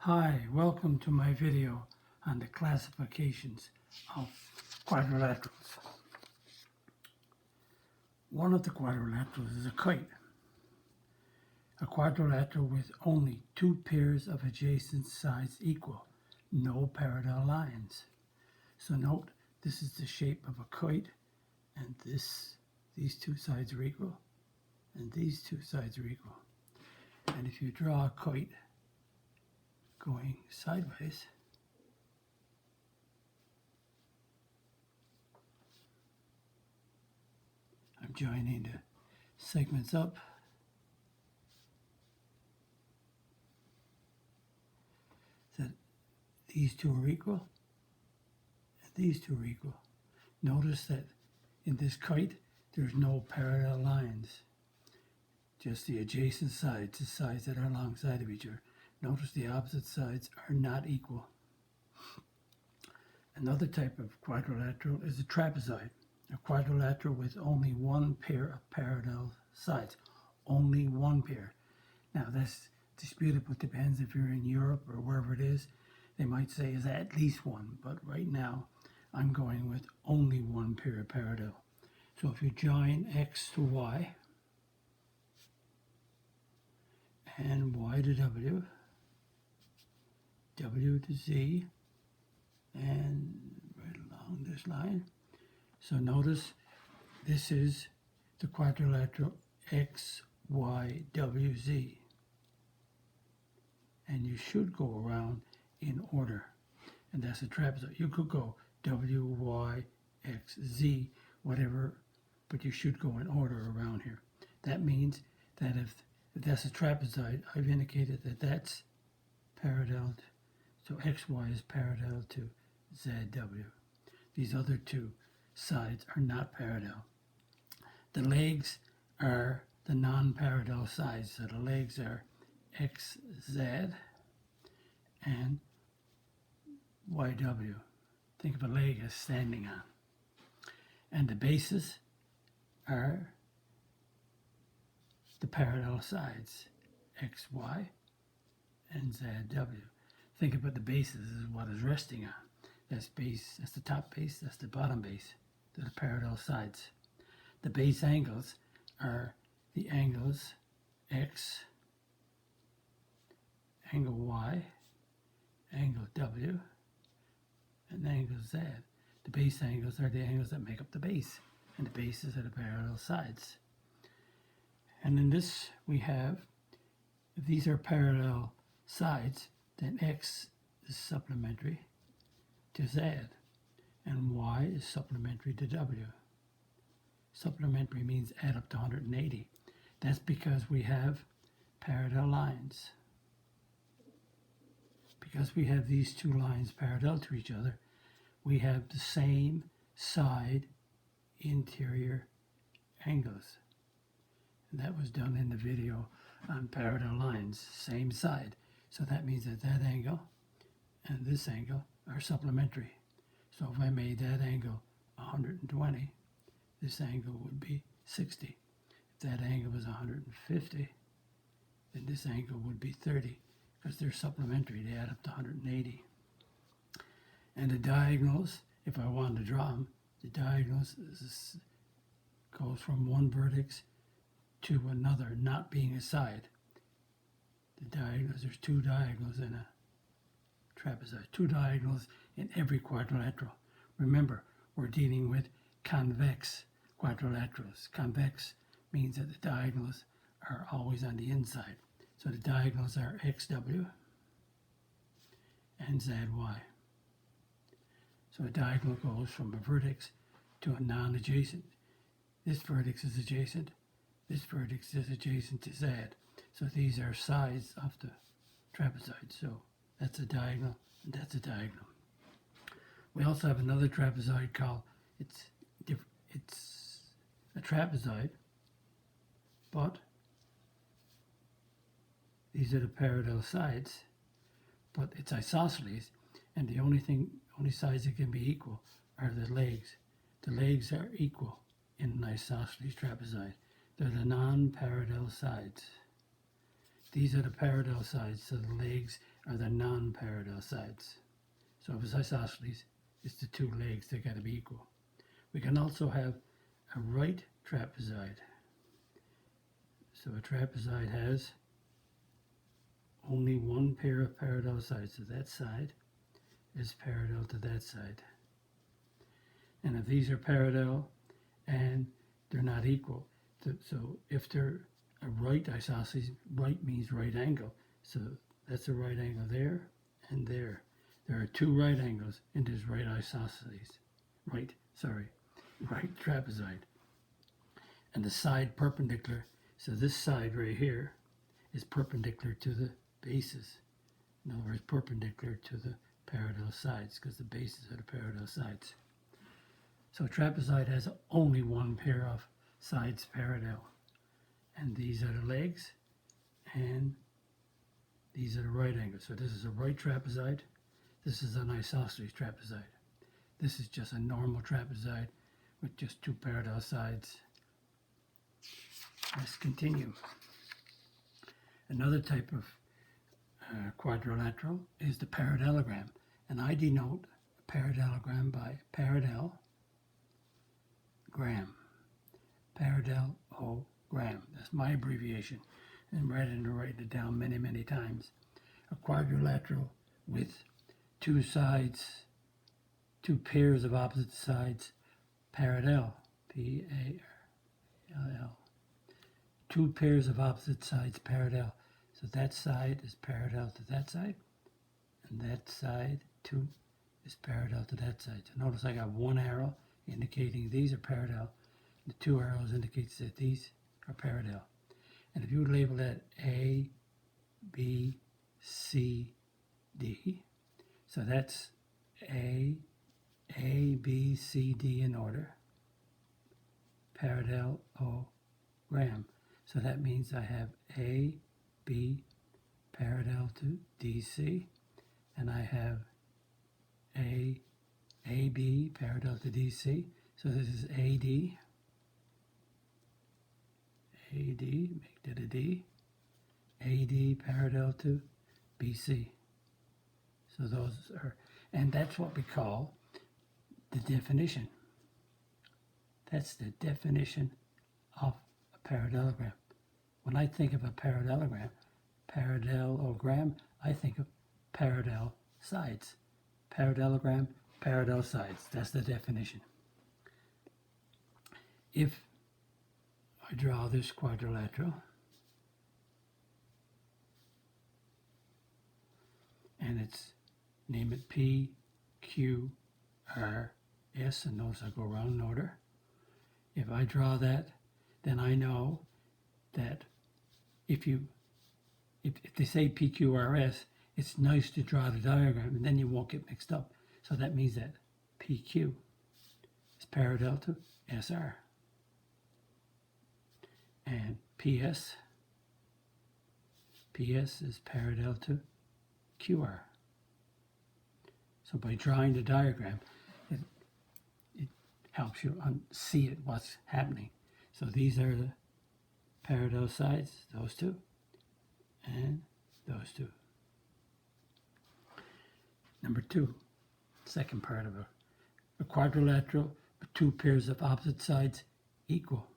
Hi, welcome to my video on the classifications of quadrilaterals. One of the quadrilaterals is a kite. A quadrilateral with only two pairs of adjacent sides equal, no parallel lines. So note, this is the shape of a kite, and these two sides are equal, and these two sides are equal. And if you draw a kite going sideways, I'm joining the segments up. That these two are equal, and these two are equal. Notice that in this kite, there's no parallel lines, just the adjacent sides, the sides that are alongside of each other. Notice the opposite sides are not equal. Another type of quadrilateral is a trapezoid, a quadrilateral with only one pair of parallel sides, only one pair. Now that's disputable, depends if you're in Europe or wherever it is. They might say is at least one, but right now I'm going with only one pair of parallel. So if you join X to Y and Y to W, W to Z, and right along this line. So notice this is the quadrilateral X, Y, W, Z. And you should go around in order. And that's a trapezoid. You could go W, Y, X, Z, whatever, but you should go in order around here. That means that if that's a trapezoid, I've indicated that that's parallel. So XY is parallel to ZW. These other two sides are not parallel. The legs are the non-parallel sides. So the legs are XZ and YW. Think of a leg as standing on. And the bases are the parallel sides, XY and ZW. Think about the bases as what is resting on. That's base, that's the top base, that's the bottom base. They're the parallel sides. The base angles are the angles X, angle Y, angle W, and angle Z. The base angles are the angles that make up the base, and the bases are the parallel sides. And in this we have, if these are parallel sides, then X is supplementary to Z, and Y is supplementary to W. Supplementary means add up to 180. That's because we have parallel lines. Because we have these two lines parallel to each other, we have the same side interior angles. And that was done in the video on parallel lines, same side. So that means that that angle and this angle are supplementary. So if I made that angle 120, this angle would be 60. If that angle was 150, then this angle would be 30, because they're supplementary, they add up to 180. And the diagonals, if I wanted to draw them, the diagonals goes from one vertex to another, not being a side. The diagonals, there's two diagonals in a trapezoid, two diagonals in every quadrilateral. Remember, we're dealing with convex quadrilaterals. Convex means that the diagonals are always on the inside. So the diagonals are XW and ZY. So a diagonal goes from a vertex to a non-adjacent. This vertex is adjacent. This vertex is adjacent to Z. So these are sides of the trapezoid. So that's a diagonal, and that's a diagonal. We also have another trapezoid called, it's a trapezoid, but these are the parallel sides, but it's isosceles, and the only sides that can be equal are the legs. The legs are equal in an isosceles trapezoid. They're the non-parallel sides. these are the parallel sides, so the legs are the non-parallel sides. So if it's isosceles, it's the two legs, they got to be equal. We can also have a right trapezoid. So a trapezoid has only one pair of parallel sides. So that side is parallel to that side. And if these are parallel and they're not equal, so if they're a right isosceles, right means right angle. So that's a right angle there and there. There are two right angles in this right isosceles. Right trapezoid. And the side perpendicular, so this side right here is perpendicular to the bases. In other words, perpendicular to the parallel sides, because the bases are the parallel sides. So a trapezoid has only one pair of sides parallel. And these are the legs, and these are the right angles. So this is a right trapezoid. This is an isosceles trapezoid. This is just a normal trapezoid with just two parallel sides. Let's continue. Another type of quadrilateral is the parallelogram. And I denote a parallelogram by parallelogram. Parallelogram. That's my abbreviation. And rather than write it down many, many times. A quadrilateral with two sides, two pairs of opposite sides, parallel. P-A-R-L-L. Two pairs of opposite sides parallel. So that side is parallel to that side, and that side too is parallel to that side. So notice I got one arrow indicating these are parallel. The two arrows indicates that these are parallel. And if you would label that A, B, C, D, so that's A, B, C, D in order. Parallelogram. So that means I have A, B parallel to DC, and I have A, B parallel to DC. So this is AD, make that a D, AD parallel to BC. So those are, and that's what we call the definition. That's the definition of a parallelogram. When I think of a parallelogram, I think of parallel sides. Parallelogram, parallel sides. That's the definition. If I draw this quadrilateral, and it's, name it P, Q, R, S, and notice I go around in order. If I draw that, then I know that if they say PQRS, it's nice to draw the diagram, and then you won't get mixed up. So that means that PQ is parallel to SR. And PS is parallel to QR. So by drawing the diagram, it helps you see it, what's happening. So these are the parallel sides, those two, and those two. Number two, second part of a quadrilateral with two pairs of opposite sides equal.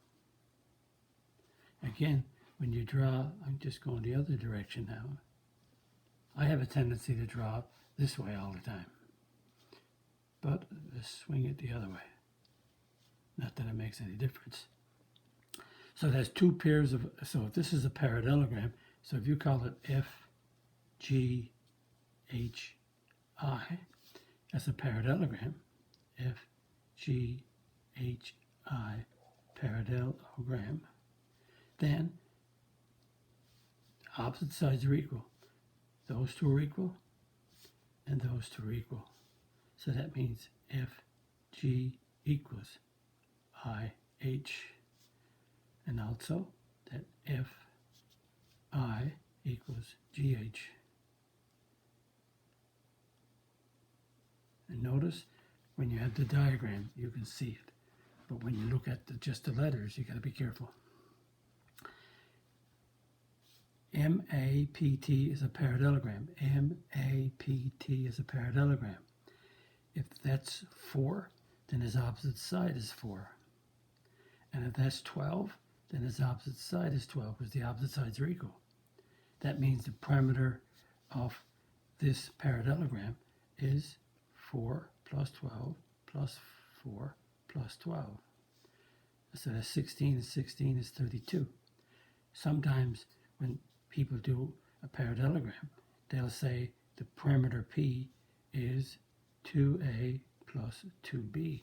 Again, when you draw, I'm just going the other direction now. I have a tendency to draw this way all the time, but let's swing it the other way. Not that it makes any difference. So that's two pairs of, so if this is a parallelogram, so if you call it F, G, H, I, that's a parallelogram. F, G, H, I, parallelogram. Then opposite sides are equal. Those two are equal, and those two are equal. So that means F, G equals I, H. And also that F, I equals GH. And notice when you have the diagram, you can see it. But when you look at just the letters, you got to be careful. MAPT is a parallelogram. MAPT is a parallelogram. If that's 4, then its opposite side is 4. And if that's 12, then its opposite side is 12, because the opposite sides are equal. That means the perimeter of this parallelogram is 4 plus 12 plus 4 plus 12. So that's 16, and 16 is 32. Sometimes when people do a parallelogram, they'll say the perimeter P is 2A plus 2B.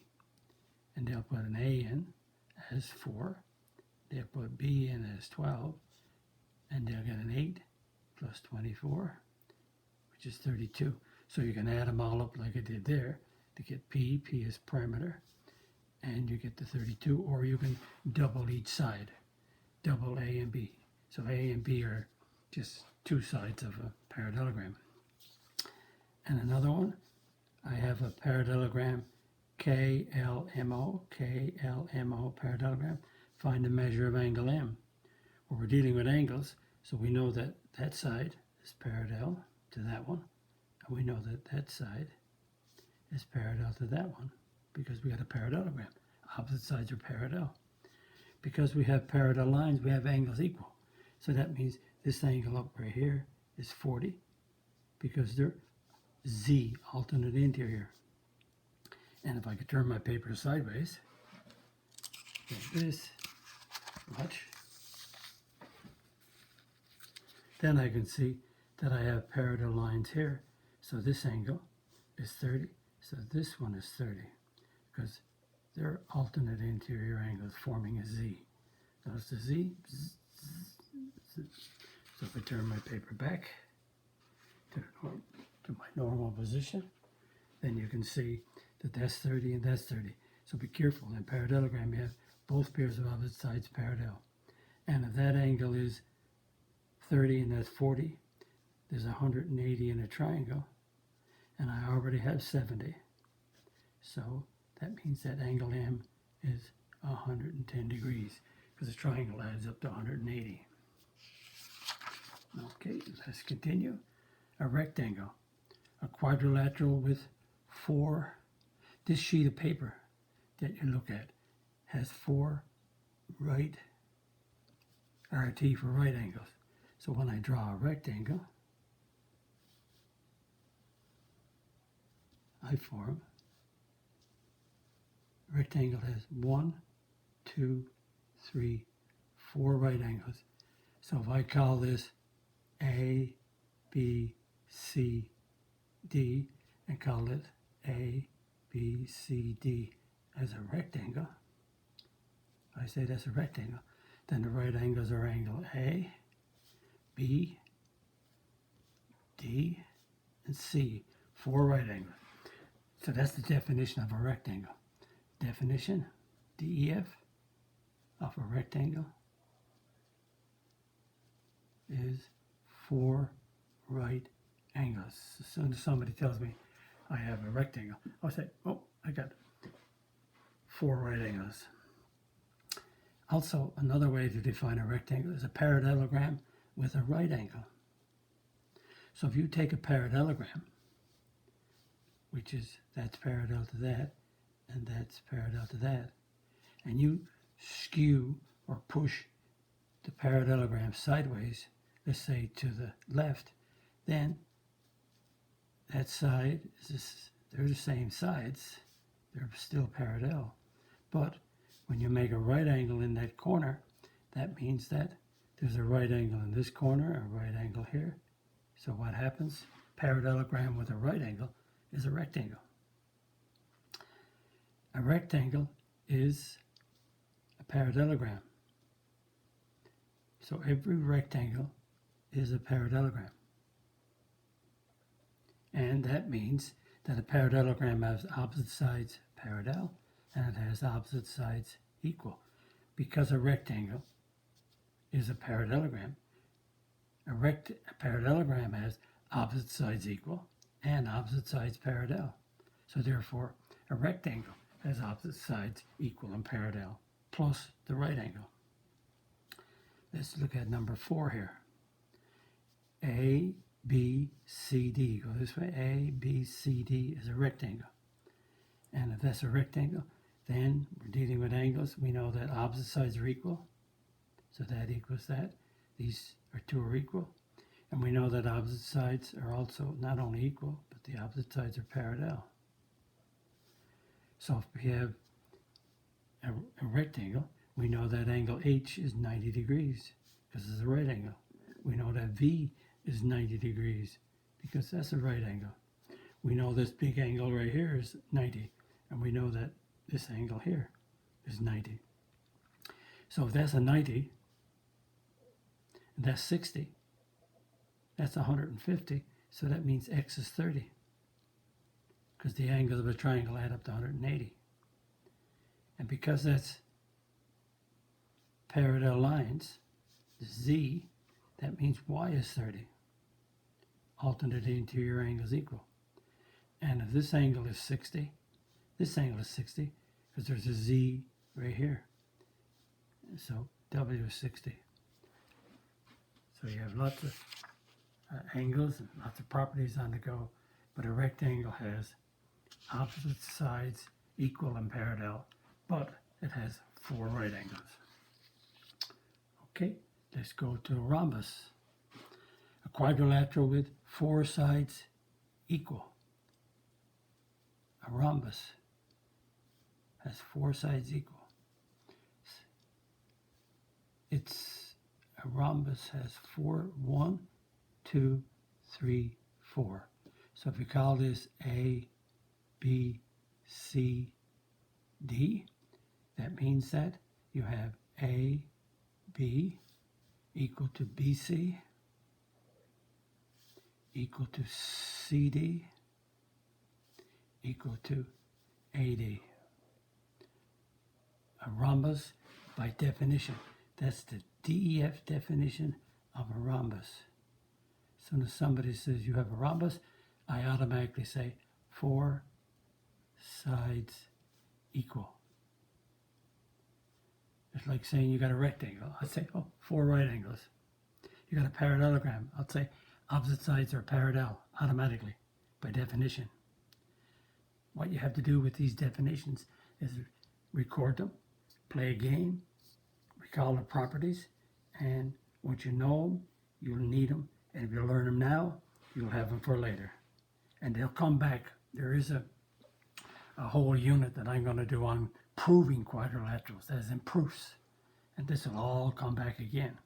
And they'll put an A in as 4, they'll put B in as 12, and they'll get an 8 plus 24, which is 32. So you can add them all up like I did there to get P. P is perimeter, and you get the 32, or you can double each side, double A and B. So A and B are just two sides of a parallelogram. And another one, I have a parallelogram KLMO parallelogram. Find the measure of angle M. Well, we're dealing with angles, so we know that that side is parallel to that one, and we know that that side is parallel to that one, because we got a parallelogram. Opposite sides are parallel. Because we have parallel lines, we have angles equal. So that means this angle up right here is 40, because they're Z, alternate interior. And if I could turn my paper sideways, like this, watch, then I can see that I have parallel lines here. So this angle is 30, so this one is 30, because they're alternate interior angles forming a Z. Notice the Z. So if I turn my paper back to my normal position, then you can see that that's 30 and that's 30. So be careful. In parallelogram, you have both pairs of opposite sides parallel. And if that angle is 30 and that's 40, there's 180 in a triangle, and I already have 70. So that means that angle M is 110 degrees, because the triangle adds up to 180. Okay, let's continue. A rectangle, a quadrilateral with 4. This sheet of paper that you look at has 4 right, RT for right angles. So when I draw a rectangle, I form, a rectangle has 1, 2, 3, 4 right angles. So if I call this A, B, C, D, and call it A, B, C, D as a rectangle, I say that's a rectangle, then the right angles are angle A, B, D, and C, 4 right angles. So that's the definition of a rectangle. Definition, DEF, of a rectangle is 4 right angles. As soon as somebody tells me I have a rectangle, I'll say, oh, I got 4 right angles. Also, another way to define a rectangle is a parallelogram with a right angle. So if you take a parallelogram, which is that's parallel to that, and that's parallel to that, and you skew or push the parallelogram sideways, let's say to the left, then that side is this, they're the same sides, they're still parallel. But when you make a right angle in that corner, that means that there's a right angle in this corner, a right angle here. So what happens? Parallelogram with a right angle is a rectangle. A rectangle is a parallelogram. So every rectangle is a parallelogram. And that means that a parallelogram has opposite sides parallel and it has opposite sides equal. Because a rectangle is a parallelogram, a parallelogram has opposite sides equal and opposite sides parallel. So therefore, a rectangle has opposite sides equal and parallel, plus the right angle. Let's look at number 4 here. A, B, C, D. Go this way. A, B, C, D is a rectangle. And if that's a rectangle, then we're dealing with angles. We know that opposite sides are equal. So that equals that. These two are equal. And we know that opposite sides are also not only equal, but the opposite sides are parallel. So if we have a rectangle, we know that angle H is 90 degrees because it's a right angle. We know that V is 90 degrees because that's a right angle. We know this big angle right here is 90, and we know that this angle here is 90. So if that's a 90, and that's 60, that's 150, so that means X is 30 because the angles of a triangle add up to 180. And because that's parallel lines, Z, that means Y is 30. Alternate interior angles equal. And if this angle is 60, this angle is 60 because there's a Z right here. So W is 60. So you have lots of angles and lots of properties on the go, but a rectangle has opposite sides equal and parallel, but it has 4 right angles. Okay, let's go to a rhombus. A quadrilateral with 4 sides equal. A rhombus has 4 sides equal. A rhombus has 4, 1, 2, 3, 4. So if you call this A, B, C, D, that means that you have A, B equal to BC equal to CD equal to AD. A rhombus, by definition, that's the DEF definition of a rhombus. As soon as somebody says you have a rhombus, I automatically say 4 sides equal. It's like saying you got a rectangle. I'd say, 4 right angles. You got a parallelogram. I'd say opposite sides are parallel automatically, by definition. What you have to do with these definitions is record them, play a game, recall the properties, and once you know them, you'll need them. And if you learn them now, you'll have them for later. And they'll come back. There is a whole unit that I'm going to do on proving quadrilaterals, that is in proofs. And this will all come back again,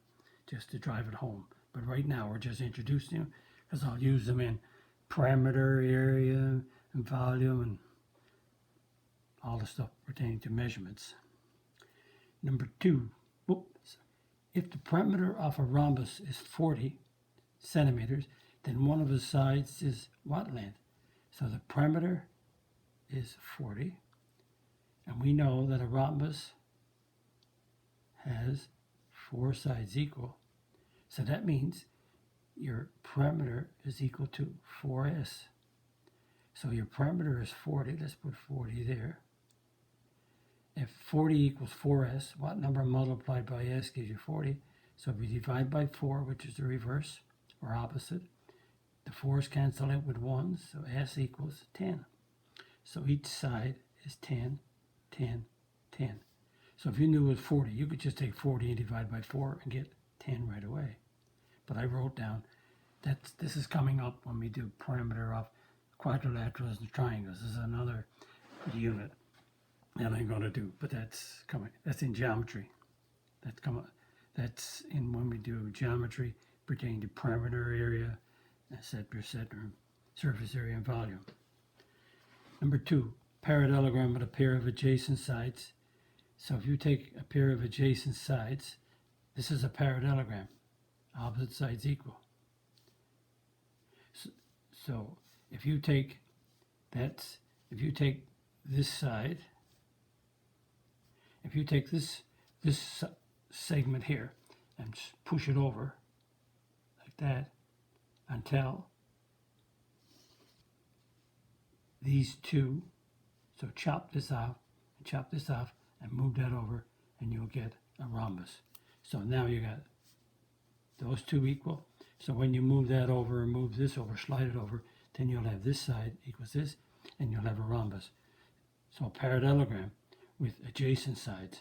just to drive it home. But right now, we're just introducing them, because I'll use them in parameter, area, and volume, and all the stuff pertaining to measurements. Number 2, if the perimeter of a rhombus is 40 centimeters, then one of the sides is what length? So the perimeter is 40, and we know that a rhombus has 4 sides equal. So that means your perimeter is equal to 4s. So your perimeter is 40. Let's put 40 there. If 40 equals 4s, what number multiplied by s gives you 40? So if we divide by 4, which is the reverse or opposite, the 4's cancel out with 1, so s equals 10. So each side is 10, 10, 10. So if you knew it was 40, you could just take 40 and divide by 4 and get 10 right away. But I wrote down that this is coming up when we do perimeter of quadrilaterals and triangles. This is another unit that I'm going to do, but that's coming. That's in geometry. That's coming. That's in when we do geometry pertaining to perimeter area, etc., surface area, and volume. Number 2, parallelogram with a pair of adjacent sides. So if you take a pair of adjacent sides, this is a parallelogram. Opposite sides equal. So if you take this side, if you take this segment here and push it over like that until these two, so chop this off and move that over, and you'll get a rhombus. So now you got those two equal. So when you move that over and move this over, slide it over, then you'll have this side equals this, and you'll have a rhombus. So a parallelogram with adjacent sides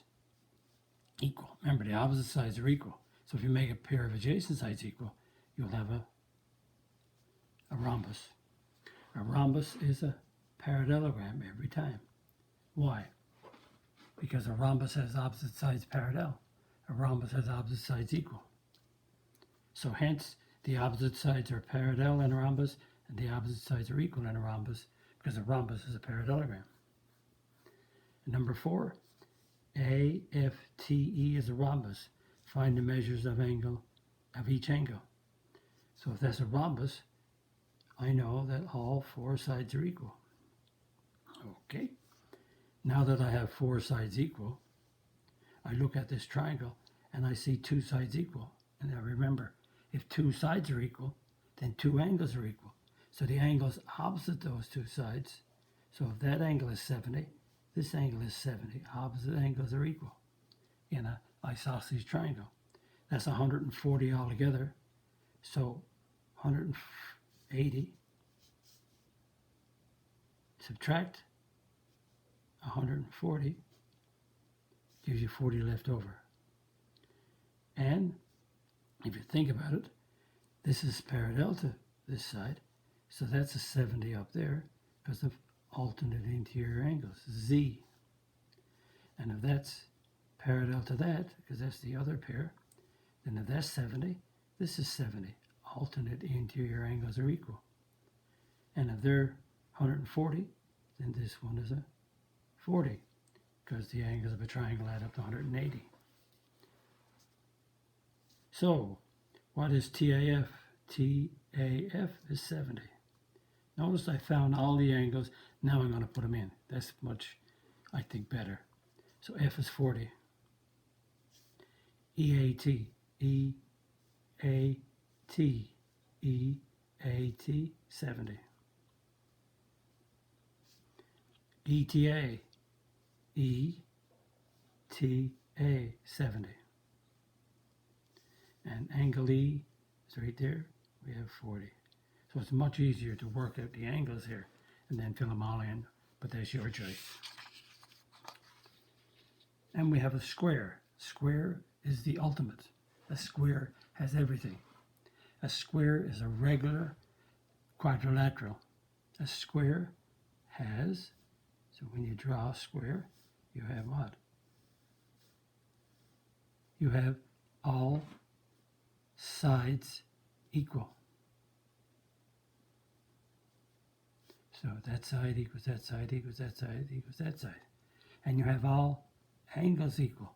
equal. Remember, the opposite sides are equal. So if you make a pair of adjacent sides equal, you'll have a rhombus. A rhombus is a parallelogram every time. Why? Because a rhombus has opposite sides parallel. A rhombus has opposite sides equal. So hence, the opposite sides are parallel in a rhombus, and the opposite sides are equal in a rhombus, because a rhombus is a parallelogram. And number 4, AFTE is a rhombus. Find the measures of each angle. So if that's a rhombus, I know that all 4 sides are equal. Okay. Now that I have 4 sides equal, I look at this triangle and I see 2 sides equal. And now remember, if 2 sides are equal, then 2 angles are equal. So the angles opposite those 2 sides, so if that angle is 70, this angle is 70. Opposite angles are equal in an isosceles triangle. That's 140 altogether. So 180 subtract 140 gives you 40 left over. And if you think about it, this is parallel to this side, so that's a 70 up there because of alternate interior angles, Z. And if that's parallel to that, because that's the other pair, then if that's 70, this is 70. Alternate interior angles are equal. And if they're 140, then this one is a 40, because the angles of a triangle add up to 180. So, what is TAF? TAF is 70. Notice I found all the angles. Now I'm going to put them in. That's much, I think, better. So F is 40. EAT. EAT. EAT, 70. ETA. ETA, 70. And angle E is right there. We have 40. So it's much easier to work out the angles here and then fill them all in, but that's your choice. And we have a square. Square is the ultimate. A square has everything. A square is a regular quadrilateral. A square has, so when you draw a square, you have what? You have all sides equal. So that side equals that side equals that side equals that side. And you have all angles equal.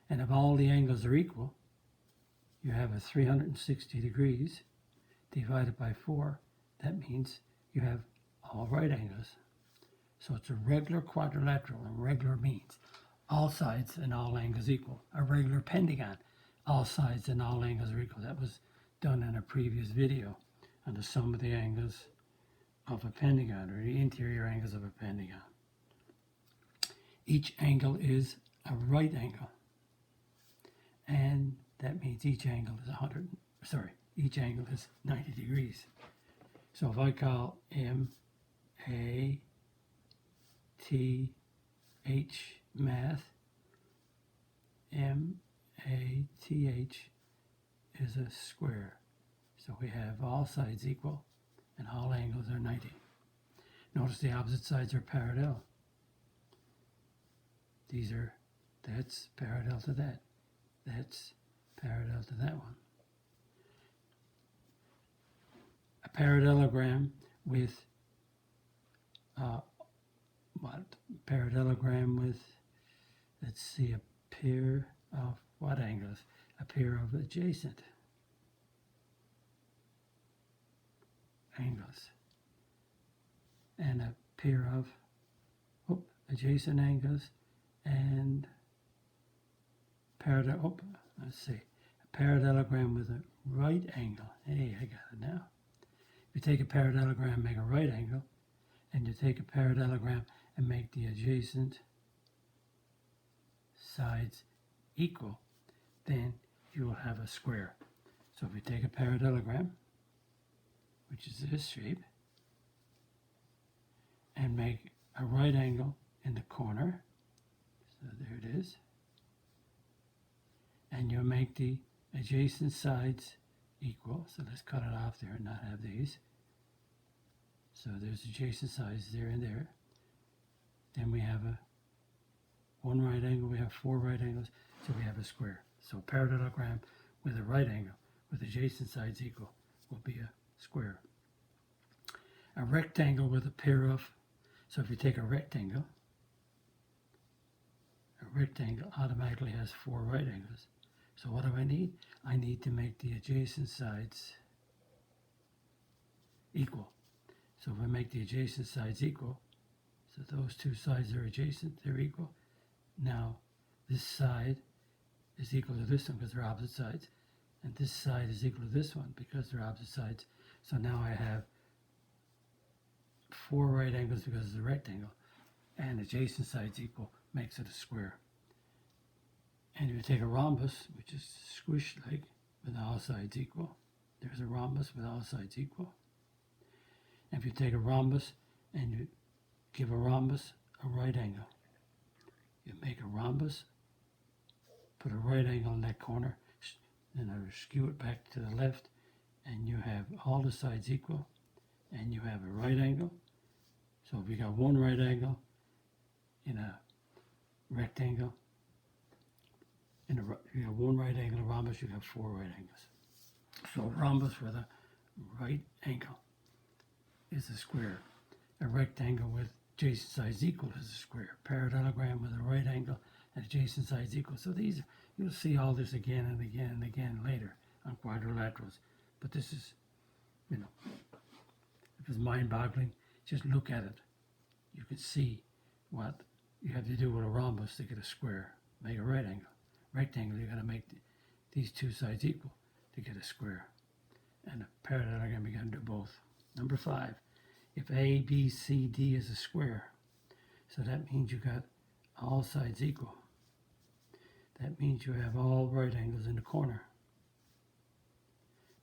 And if all the angles are equal, you have a 360 degrees divided by 4. That means you have all right angles. So it's a regular quadrilateral, and regular means all sides and all angles equal. A regular pentagon, all sides and all angles are equal. That was done in a previous video on the sum of the angles of a pentagon, or the interior angles of a pentagon. Each angle is a right angle, and that means each angle is each angle is 90 degrees. So if I call M A T H math, M A T H is a square. So we have all sides equal and all angles are 90. Notice the opposite sides are parallel. That's parallel to that. That's parallel to that one. A parallelogram with let's see, a pair of what angles? A pair of adjacent angles. And a pair of adjacent angles and a parallelogram with a right angle. Hey, I got it now. If you take a parallelogram and make a right angle, and you take a parallelogram and make the adjacent sides equal, then you will have a square. So if we take a parallelogram, which is this shape, and make a right angle in the corner, so there it is, and you'll make the adjacent sides equal. So let's cut it off there and not have these. So there's adjacent sides there and there. Then we have one right angle, we have 4 right angles, so we have a square. So a parallelogram with a right angle with adjacent sides equal will be a square. A rectangle with a pair of, so if you take a rectangle automatically has 4 right angles. So what do I need? I need to make the adjacent sides equal. So if I make the adjacent sides equal, so those two sides are adjacent, they're equal. Now this side is equal to this one because they're opposite sides, and this side is equal to this one because they're opposite sides. So now I have 4 right angles because it's a rectangle, and adjacent sides equal makes it a square. And if you take a rhombus, which is squished like with all sides equal, there's a rhombus with all sides equal. And if you take a rhombus and you give a rhombus a right angle, you make a rhombus, put a right angle in that corner, then I skew it back to the left, and you have all the sides equal, and you have a right angle. So if you got one right angle in a rectangle, you have one right angle rhombus, you have 4 right angles. So a rhombus with a right angle is a square. A rectangle with adjacent sides equal is a square. Parallelogram with a right angle and adjacent sides equal. So these, you'll see all this again and again and again later on quadrilaterals. But this is, if it's mind-boggling, just look at it. You can see what you have to do with a rhombus to get a square. Make a right angle. Rectangle, you're going to make these two sides equal to get a square. And a parallelogram, you got to do both. Number 5, if A, B, C, D is a square, so that means you got all sides equal. That means you have all right angles in the corner.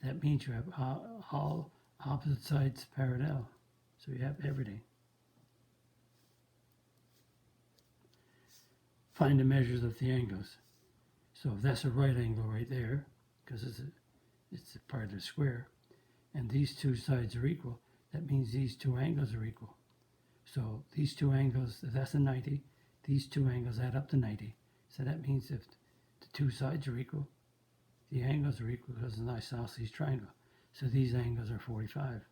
That means you have all opposite sides parallel. So you have everything. Find the measures of the angles. So if that's a right angle right there, because it's a part of the square, and these two sides are equal, that means these two angles are equal. So these two angles, if that's a 90, these two angles add up to 90. So that means if the two sides are equal, the angles are equal because it's an isosceles triangle. So these angles are 45.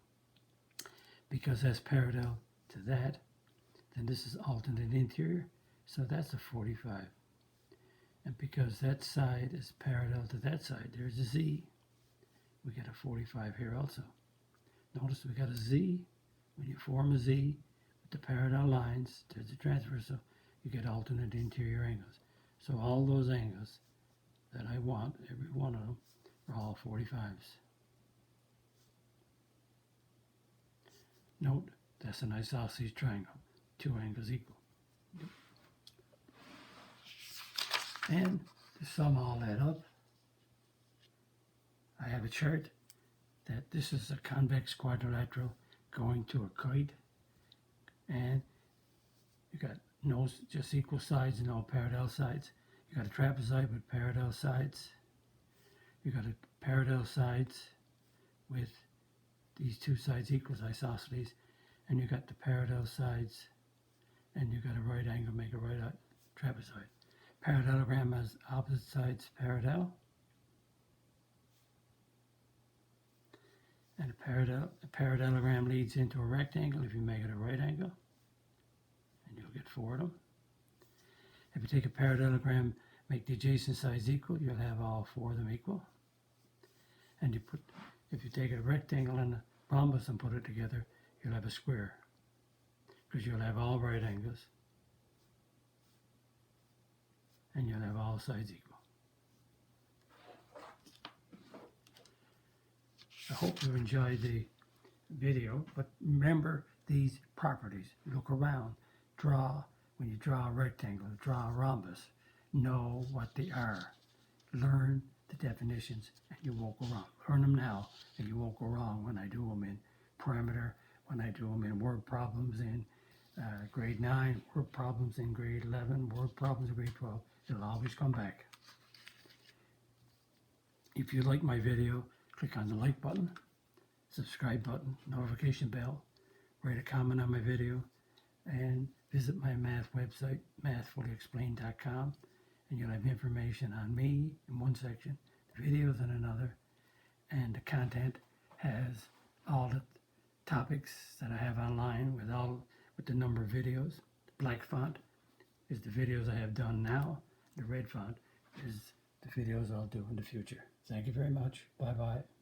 Because that's parallel to that, then this is alternate interior, so that's a 45. And because that side is parallel to that side, there's a Z. We get a 45 here also. Notice we got a Z. When you form a Z with the parallel lines, there's a transversal, you get alternate interior angles. So all those angles that I want, every one of them, are all 45s. Note, that's an isosceles triangle, 2 angles equal. And to sum all that up, I have a chart that this is a convex quadrilateral going to a kite, and you got no just equal sides and no parallel sides. You got a trapezoid with parallel sides. You got a parallel sides with these two sides equals isosceles, and you got the parallel sides, and you got a right angle, make a right trapezoid. Parallelogram has opposite sides parallel, and a parallelogram leads into a rectangle if you make it a right angle, and you'll get 4 of them. If you take a parallelogram, make the adjacent sides equal, you'll have all 4 of them equal. And if you take a rectangle and a rhombus and put it together, you'll have a square, because you'll have all right angles, and you'll have all sides equal. I hope you enjoyed the video, but remember these properties. Look around, when you draw a rectangle, draw a rhombus, know what they are. Learn the definitions and you won't go wrong. Learn them now and you won't go wrong when I do them in parameter, when I do them in word problems in grade 9, word problems in grade 11, word problems in grade 12. It'll always come back. If you like my video, click on the like button, subscribe button, notification bell, write a comment on my video, and visit my math website, mathfullyexplained.com, and you'll have information on me in one section, the videos in another, and the content has all the topics that I have online with the number of videos. The black font is the videos I have done now. The red font is the videos I'll do in the future. Thank you very much. Bye-bye.